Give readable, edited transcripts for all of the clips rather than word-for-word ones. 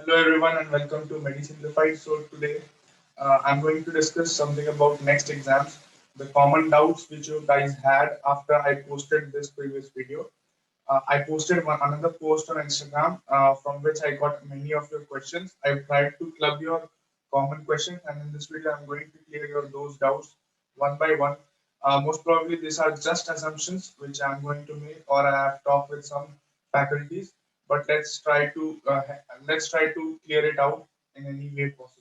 Hello everyone and welcome to MediSimplified. So today I'm going to discuss something about next exams, the common doubts which you guys had after I posted this previous video. I posted another post on Instagram from which I got many of your questions. I've tried to club your common questions and in this video I'm going to clear those doubts one by one. Most probably these are just assumptions which I'm going to make or I have talked with some faculties, but let's try to clear it out in any way possible.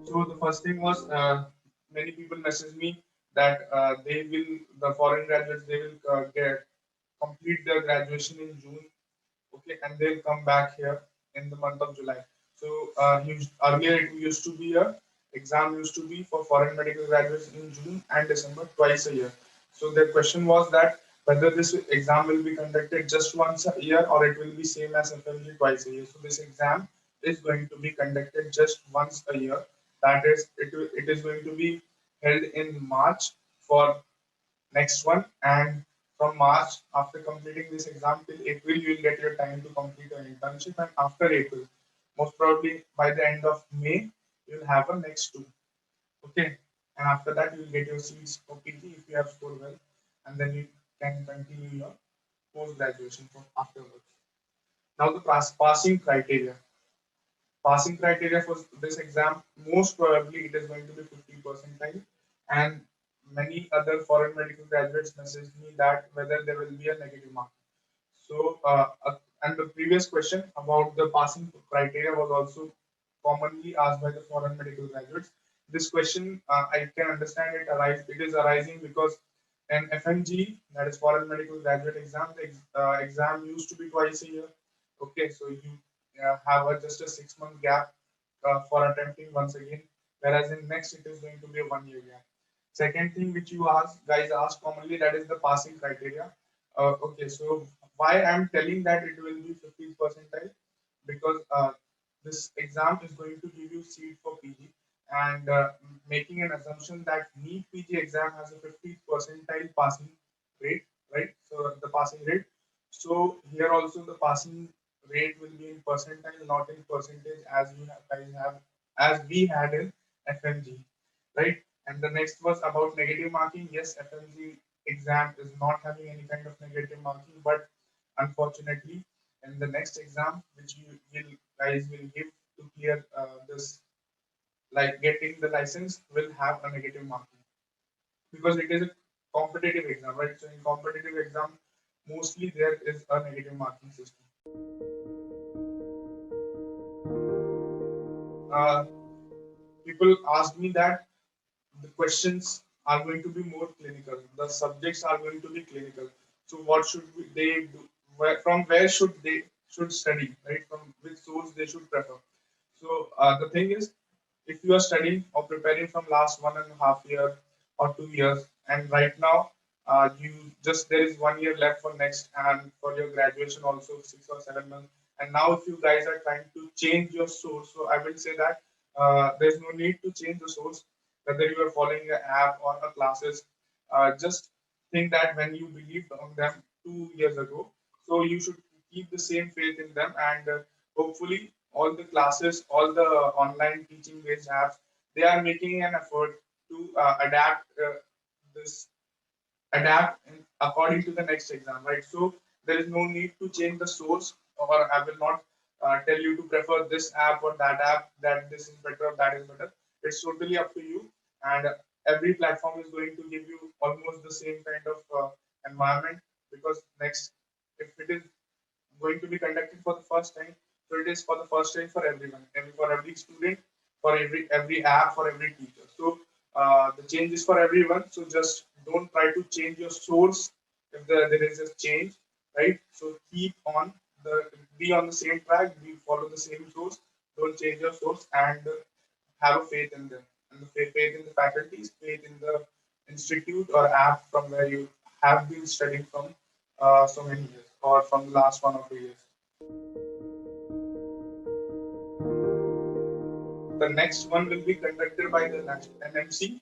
So the first thing was many people message me that the foreign graduates they will get complete their graduation in June, okay, and they'll come back here in the month of July. So earlier it used to be a exam used to be for foreign medical graduates in June and December twice a year. So the question was that whether this exam will be conducted just once a year or it will be same as FMG twice a year. So this exam is going to be conducted just once a year. That is, it is going to be held in March for next one, and from March, after completing this exam till April, you will get your time to complete your internship, and after April, most probably by the end of May, you will have a next two. Okay, and after that, you will get your seats for PG if you have scored well, and then you can continue your post graduation from afterwards. Now the passing criteria. Passing criteria for this exam, most probably it is going to be 50 percentile, and many other foreign medical graduates messaged me that whether there will be a negative mark. So, and the previous question about the passing criteria was also commonly asked by the foreign medical graduates. This question, I can understand it is arising because an FMG, that is foreign medical graduate exam, the exam used to be twice a year. Okay, so you have just a 6 month gap for attempting once again, whereas in next it is going to be a 1 year gap. Second thing which you guys ask commonly, that is the passing criteria. Okay, so why I'm telling that it will be 50 percentile, because this exam is going to give you seat for PG, and making an assumption that NEET PG exam has a 50 percentile passing rate, right? So the passing rate. So here also the passing rate will be in percentile, not in percentage, as you guys have, as we had in FMG, right? And the next was about negative marking. Yes, FMG exam is not having any kind of negative marking, but unfortunately, in the next exam, which you will guys will give to clear this, like getting the license, will have a negative marking because it is a competitive exam, right? So in competitive exam, mostly there is a negative marking system. Uh, People ask me that the questions are going to be more clinical. The subjects are going to be clinical. So what they do? From where should they should study? Right? From which source they should prefer? So the thing is, if you are studying or preparing from last 1.5 year or 2 years, and right now you just there is 1 year left for next and for your graduation also 6 or 7 months. And now if you guys are trying to change your source, so I will say that there's no need to change the source, whether you are following an app or a classes. Just think that when you believed on them 2 years ago, so you should keep the same faith in them, and hopefully all the classes, all the online teaching based apps, they are making an effort to this adapt according to the next exam, right? So there is no need to change the source, or I will not tell you to prefer this app or that app, that this is better or that is better. It's totally up to you, and every platform is going to give you almost the same kind of environment, because next, if it is going to be conducted for the first time, so it is for the first time for everyone, and for every student, for every app, for every teacher. So the change is for everyone. So just don't try to change your source if there is a change, right? So keep on the be on the same track, be follow the same source. Don't change your source, and have a faith in them, and the faith in the faculties, faith in the institute or app from where you have been studying from so many years, or from the last 1 or 2 years. The next one will be conducted by the NMC,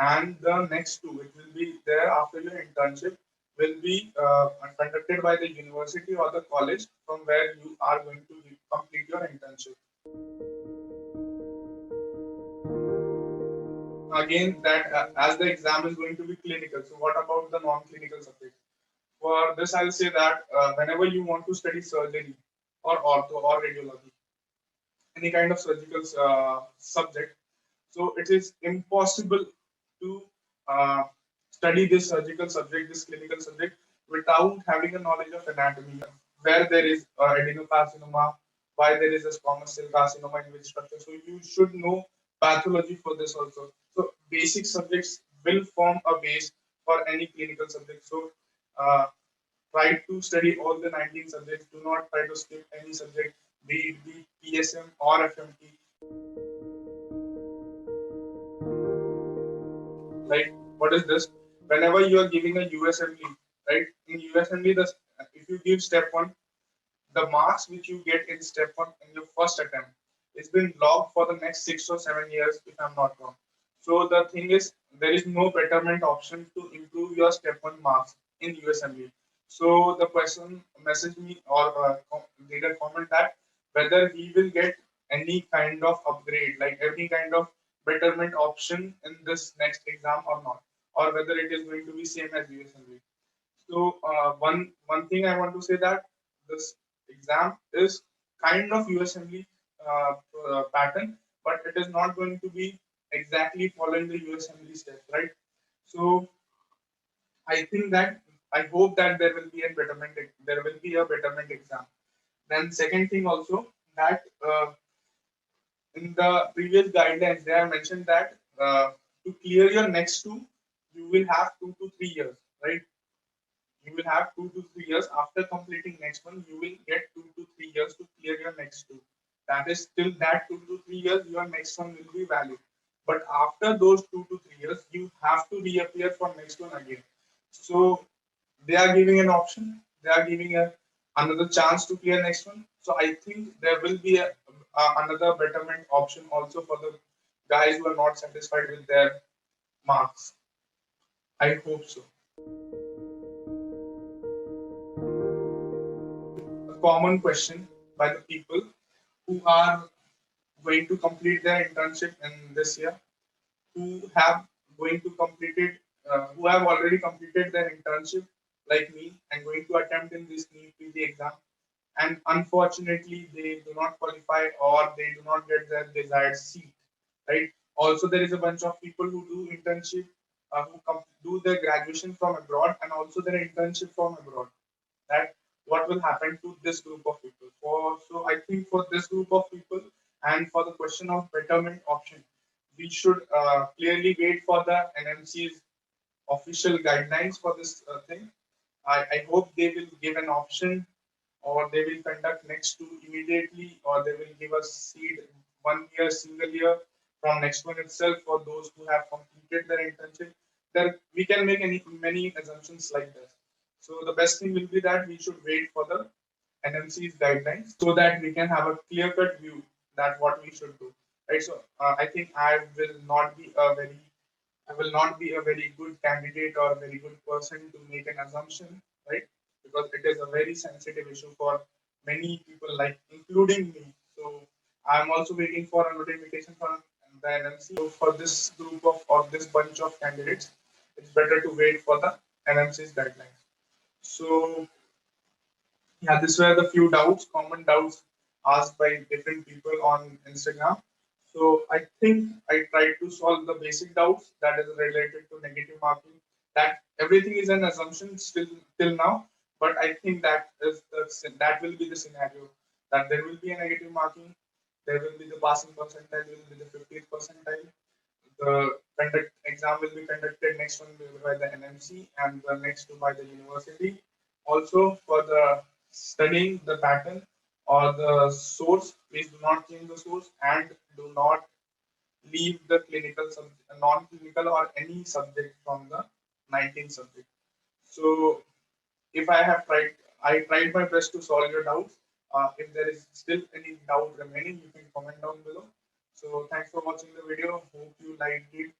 and the next two, it will be there after your internship, will be conducted by the university or the college from where you are going to complete your internship. Again, that as the exam is going to be clinical, so what about the non-clinical subjects? For this, I'll say that whenever you want to study surgery or ortho or radiology, any kind of surgical subject, so it is impossible to uh, study this surgical subject, this clinical subject, without having a knowledge of anatomy, where there is adenocarcinoma, why there is a squamous cell carcinoma in which structure. So you should know pathology for this also. So basic subjects will form a base for any clinical subject. So uh, try to study all the 19 subjects. Do not try to skip any subject, be it be PSM or FMT. Like, what is this? Whenever you are giving a USMLE, right? In USMLE, the if you give step one, the marks which you get in step one in your first attempt, it's been logged for the next 6 or 7 years, if I'm not wrong. So the thing is, there is no betterment option to improve your step one marks in USMLE. So the person messaged me or did a comment that whether he will get any kind of upgrade, like any kind of betterment option in this next exam or not, or whether it is going to be same as USMLE. So one thing I want to say that this exam is kind of USMLE pattern, but it is not going to be exactly following the USMLE steps, right? So I think that I hope that there will be a betterment. There will be a betterment exam. Then second thing also that in the previous guidelines they have mentioned that to clear your next two, you will have 2 to 3 years, right? You will have 2 to 3 years after completing next one. You will get 2 to 3 years to clear your next two. That is still that 2 to 3 years, your next one will be valid. But after those 2 to 3 years, you have to reappear for next one again. So they are giving an option. They are giving another chance to clear next one. So I think there will be another betterment option also for the guys who are not satisfied with their marks. I hope so. A common question by the people who are going to complete their internship in this year, who have going to complete it, who have already completed their internship like me and going to attempt in this NEET PG exam, and unfortunately they do not qualify or they do not get their desired seat, right? Also, there is a bunch of people who do internship, do their graduation from abroad and also their internship from abroad. That what will happen to this group of people. So I think for this group of people and for the question of betterment option, we should clearly wait for the NMC's official guidelines for this thing. I hope they will give an option, or they will conduct next two immediately, or they will give us seed 1 year, single year from next one itself for those who have completed their internship. There we can make many assumptions like this. So the best thing will be that we should wait for the NMC's guidelines so that we can have a clear cut view that what we should do. Right. So I think I will not be a very good candidate or a very good person to make an assumption, right? Because it is a very sensitive issue for many people, like including me. So I'm also waiting for a notification from the NMC. So for this group of or this bunch of candidates, it's better to wait for the NMC's guidelines. So yeah, these were the few doubts, common doubts asked by different people on Instagram. So I think I tried to solve the basic doubts that is related to negative marking. That everything is an assumption still till now, but I think that will be the scenario that there will be a negative marking, there will be the passing percentile, will be the 50th percentile. The conduct exam will be conducted next one by the NMC and the next two by the university. Also, for the studying the pattern or the source, please do not change the source and do not leave the clinical subject, non-clinical or any subject from the 19 subject. So if I tried my best to solve your doubts. If there is still any doubt remaining, you can comment down below. So thanks for watching the video. Hope you liked it.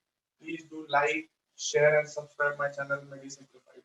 please do like, share, and subscribe my channel, Medi Simplified.